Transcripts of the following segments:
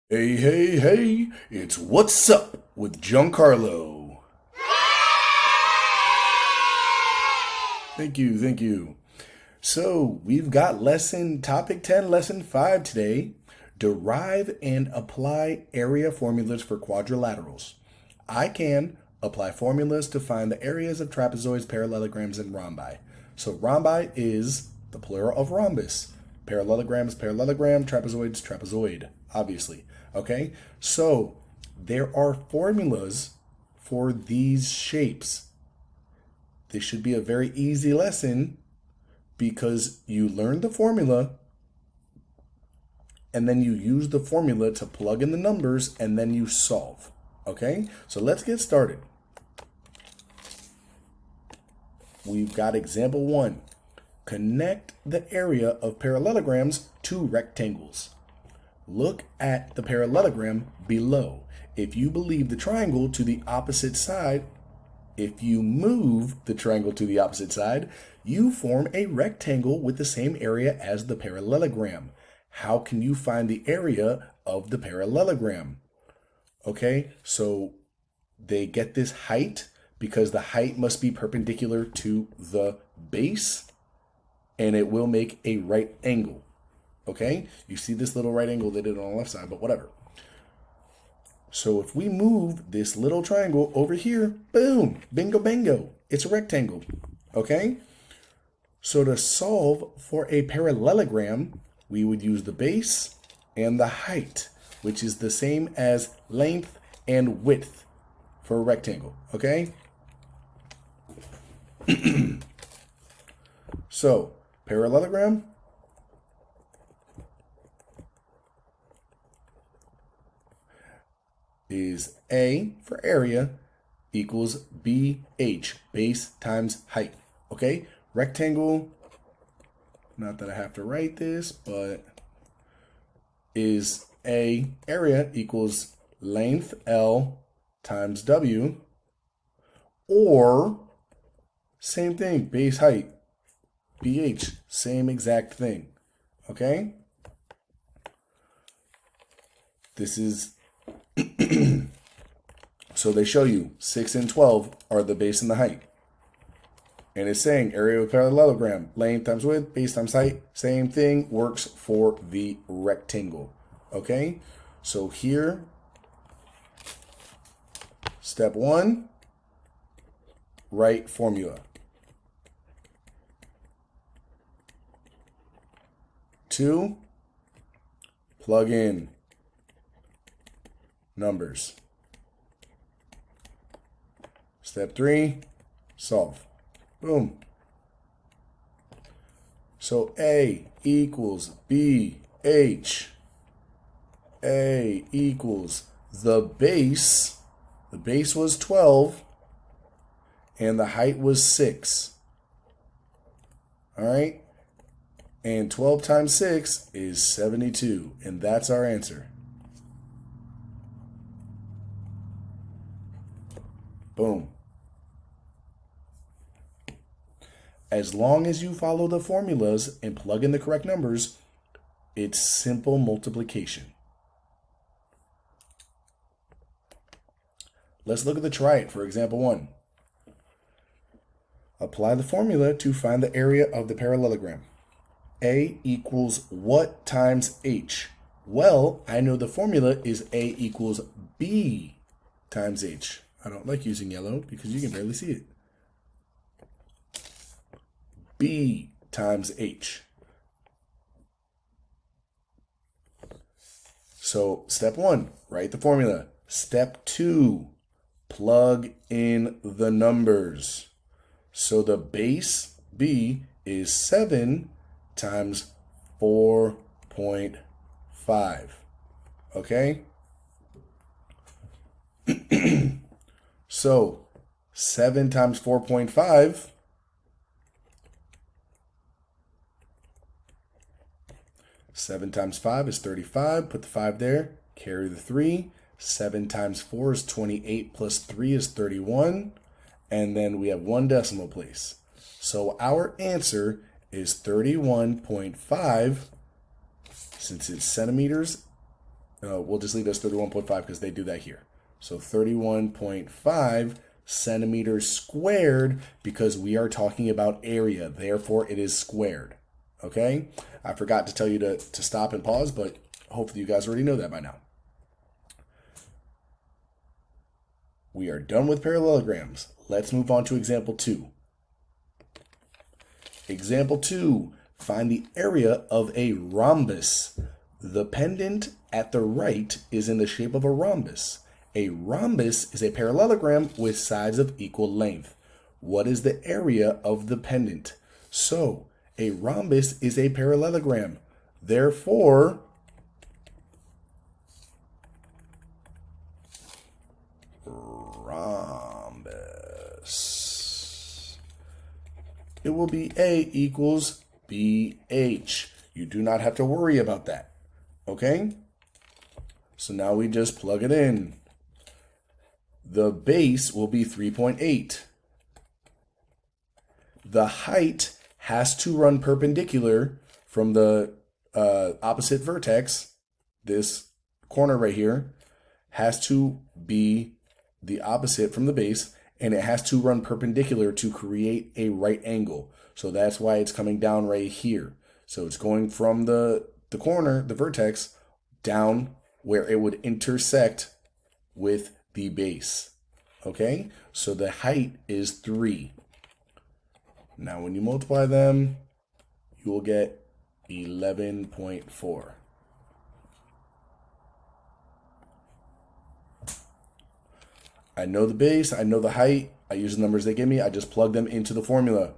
Hey, hey, hey, it's What's Up with Giancarlo. Thank you, thank you. So, we've got topic 10, lesson 5 today. Derive and apply area formulas for quadrilaterals. I can apply formulas to find the areas of trapezoids, parallelograms, and rhombi. So, rhombi is the plural of rhombus. Parallelograms, parallelogram, trapezoids, trapezoid, obviously. Okay, so there are formulas for these shapes. This should be a very easy lesson because you learn the formula and then you use the formula to plug in the numbers and then you solve. Okay, so let's get started. We've got example 1. Connect the area of parallelograms to rectangles. Look at the parallelogram below. If you believe the triangle to the opposite side, if you move the triangle to the opposite side, you form a rectangle with the same area as the parallelogram. How can you find the area of the parallelogram? Okay, so they get this height because the height must be perpendicular to the base, and it will make a right angle. Okay, you see this little right angle they did on the left side, but whatever. So if we move this little triangle over here, boom, bingo bango, it's a rectangle. Okay, so to solve for a parallelogram, we would use the base and the height, which is the same as length and width for a rectangle. Okay, so parallelogram is A for area equals BH, base times height. Okay, rectangle, not that I have to write this, but is A area equals length L times W, or same thing, base height, BH, same exact thing. Okay, this is so they show you 6 and 12 are the base and the height. And it's saying area of parallelogram, length times width, base times height, same thing works for the rectangle. Okay, so here, step 1, write formula. 2, plug in numbers. Step 3, solve. Boom. So A equals BH. A equals the base. The base was 12 and the height was 6. All right. And 12 times 6 is 72. And that's our answer. Boom. As long as you follow the formulas and plug in the correct numbers, it's simple multiplication. Let's look at the try it for example 1. Apply the formula to find the area of the parallelogram. A equals what times H? Well, I know the formula is A equals B times H. I don't like using yellow because you can barely see it. B times H. So step 1, write the formula. Step 2, plug in the numbers. So the base B is 7 times 4.5. Okay? So 7 times 4.5 7 times 5 is 35. Put the 5 there. Carry the 3. 7 times 4 is 28 plus 3 is 31. And then we have one decimal place. So our answer is 31.5. Since it's centimeters, we'll just leave it as 31.5 because they do that here. So 31.5 centimeters squared because we are talking about area. Therefore, it is squared. Okay? I forgot to tell you to stop and pause, but hopefully you guys already know that by now. We are done with parallelograms. Let's move on to example 2. Example 2. Find the area of a rhombus. The pendant at the right is in the shape of a rhombus. A rhombus is a parallelogram with sides of equal length. What is the area of the pendant? So, a rhombus is a parallelogram. Therefore, rhombus. It will be A equals BH. You do not have to worry about that. Okay? So now we just plug it in. The base will be 3.8. The height has to run perpendicular from the opposite vertex. This corner right here has to be the opposite from the base, and it has to run perpendicular to create a right angle. So that's why it's coming down right here. So it's going from the corner, the vertex, down where it would intersect with the base. Okay? So the height is 3. Now when you multiply them, you will get 11.4. I know the base, I know the height, I use the numbers they give me, I just plug them into the formula,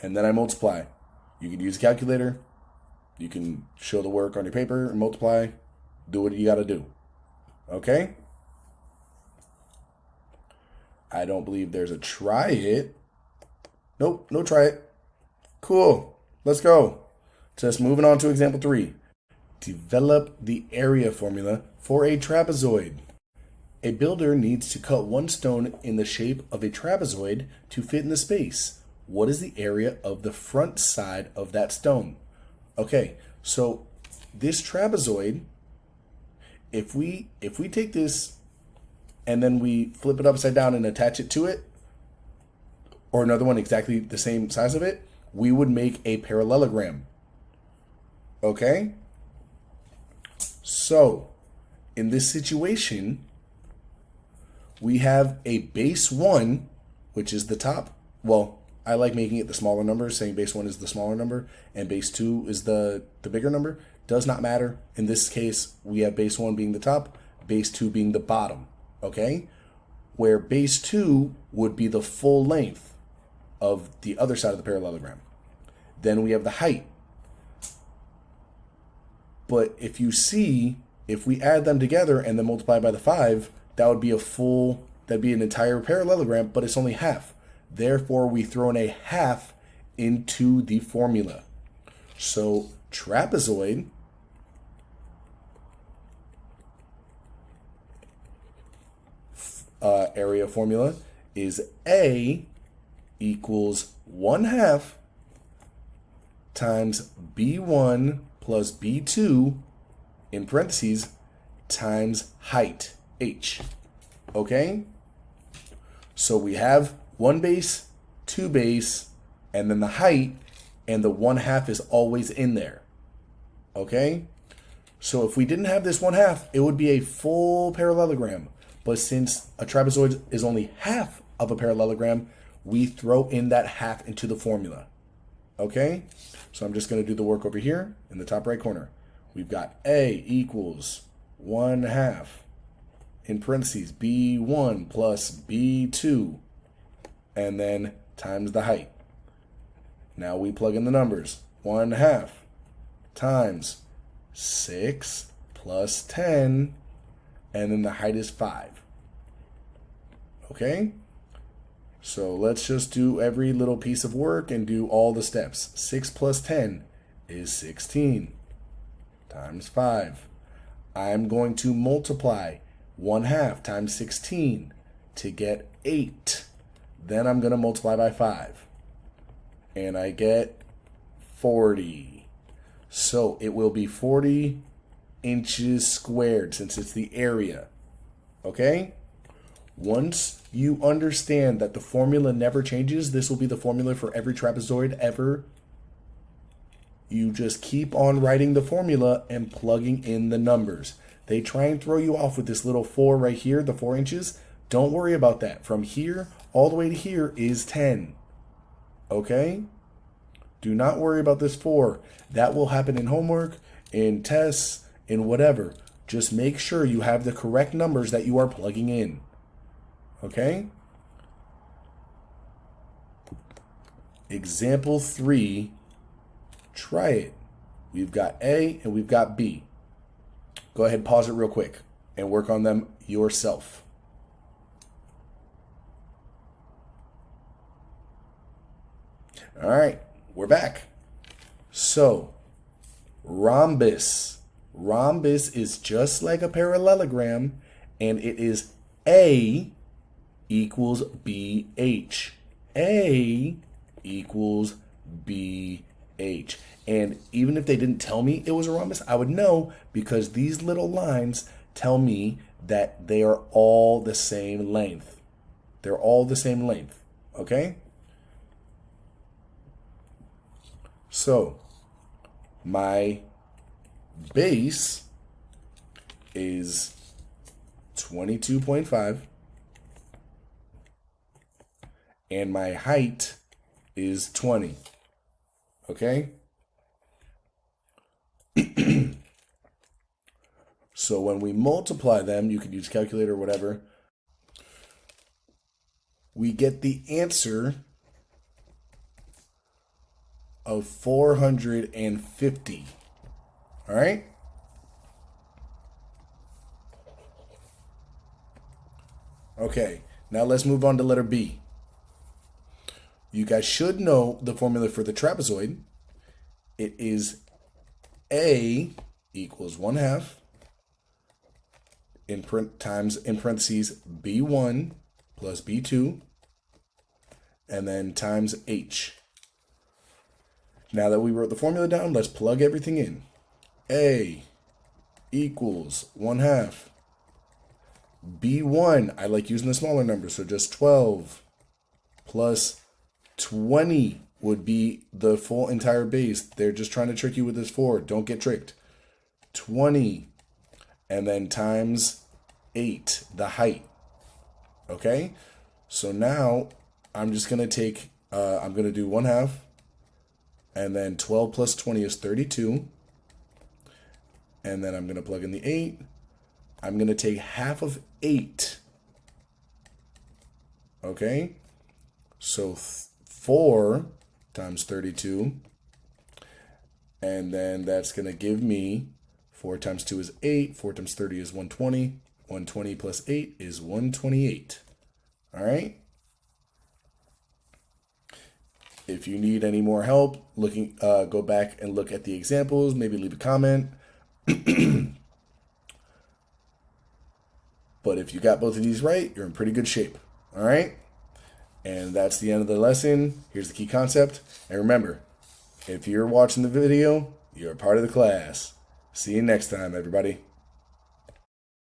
and then I multiply. You can use a calculator, you can show the work on your paper and multiply, do what you gotta do. Okay? I don't believe there's a try it. Nope, no try it. Cool, let's go. Just moving on to example 3. Develop the area formula for a trapezoid. A builder needs to cut one stone in the shape of a trapezoid to fit in the space. What is the area of the front side of that stone? Okay, so this trapezoid, if we take this and then we flip it upside down and attach it to it, or another one exactly the same size of it, we would make a parallelogram. Okay? So, in this situation, we have a base 1, which is the top. Well, I like making it the smaller number, saying base 1 is the smaller number, and base 2 is the bigger number. Does not matter. In this case, we have base 1 being the top, base 2 being the bottom. Okay? Where base 2 would be the full length of the other side of the parallelogram. Then we have the height. But if you see, if we add them together and then multiply by the 5, that would be that'd be an entire parallelogram, but it's only half. Therefore, we throw in a half into the formula. So trapezoid area formula is A equals 1/2 times B1 plus B2 in parentheses times height, H. Okay? So we have 1 base, 2 base, and then the height, and the 1/2 is always in there. Okay? So if we didn't have this 1/2, it would be a full parallelogram. But since a trapezoid is only half of a parallelogram, we throw in that half into the formula. Okay? So I'm just going to do the work over here in the top right corner. We've got A equals 1/2 in parentheses B1 plus B2 and then times the height. Now we plug in the numbers. 1/2 times 6 plus 10 and then the height is 5. Okay? So let's just do every little piece of work and do all the steps. 6 plus 10 is 16 times 5. I'm going to multiply 1/2 times 16 to get 8. Then I'm going to multiply by 5. And I get 40. So it will be 40 inches squared since it's the area. Okay? Once you understand that the formula never changes, this will be the formula for every trapezoid ever. You just keep on writing the formula and plugging in the numbers. They try and throw you off with this little 4 right here, the 4 inches. Don't worry about that. From here all the way to here is 10. Okay? Do not worry about this 4. That will happen in homework, in tests, in whatever. Just make sure you have the correct numbers that you are plugging in. Okay? Example 3. Try it. We've got A and we've got B. Go ahead, pause it real quick and work on them yourself. All right, we're back. So, rhombus. Rhombus is just like a parallelogram, and it is A equals BH. A equals BH. And even if they didn't tell me it was a rhombus, I would know because these little lines tell me that they are all the same length. They're all the same length, okay? So, my base is 22.5 and my height is 20. Okay? So when we multiply them, you could use calculator or whatever, we get the answer of 450. All right? Okay, now let's move on to letter B. You guys should know the formula for the trapezoid. It is A equals 1/2 times in parentheses B1 plus B2 and then times H. Now that we wrote the formula down, let's plug everything in. A equals 1/2. B1, I like using the smaller numbers, so just 12 plus 20 would be the full entire base. They're just trying to trick you with this 4. Don't get tricked. 20 and then times 8, the height. Okay? So now I'm just going to take, I'm going to do 1/2 and then 12 plus 20 is 32. And then I'm going to plug in the 8. I'm going to take half of 8. Okay? So 4 times 32. And then that's going to give me 4 times 2 is 8. 4 times 30 is 120. 120 plus 8 is 128. All right? If you need any more help, go back and look at the examples. Maybe leave a comment. But if you got both of these right, you're in pretty good shape. All right? And that's the end of the lesson. Here's the key concept. And remember, if you're watching the video, you're a part of the class. See you next time, everybody.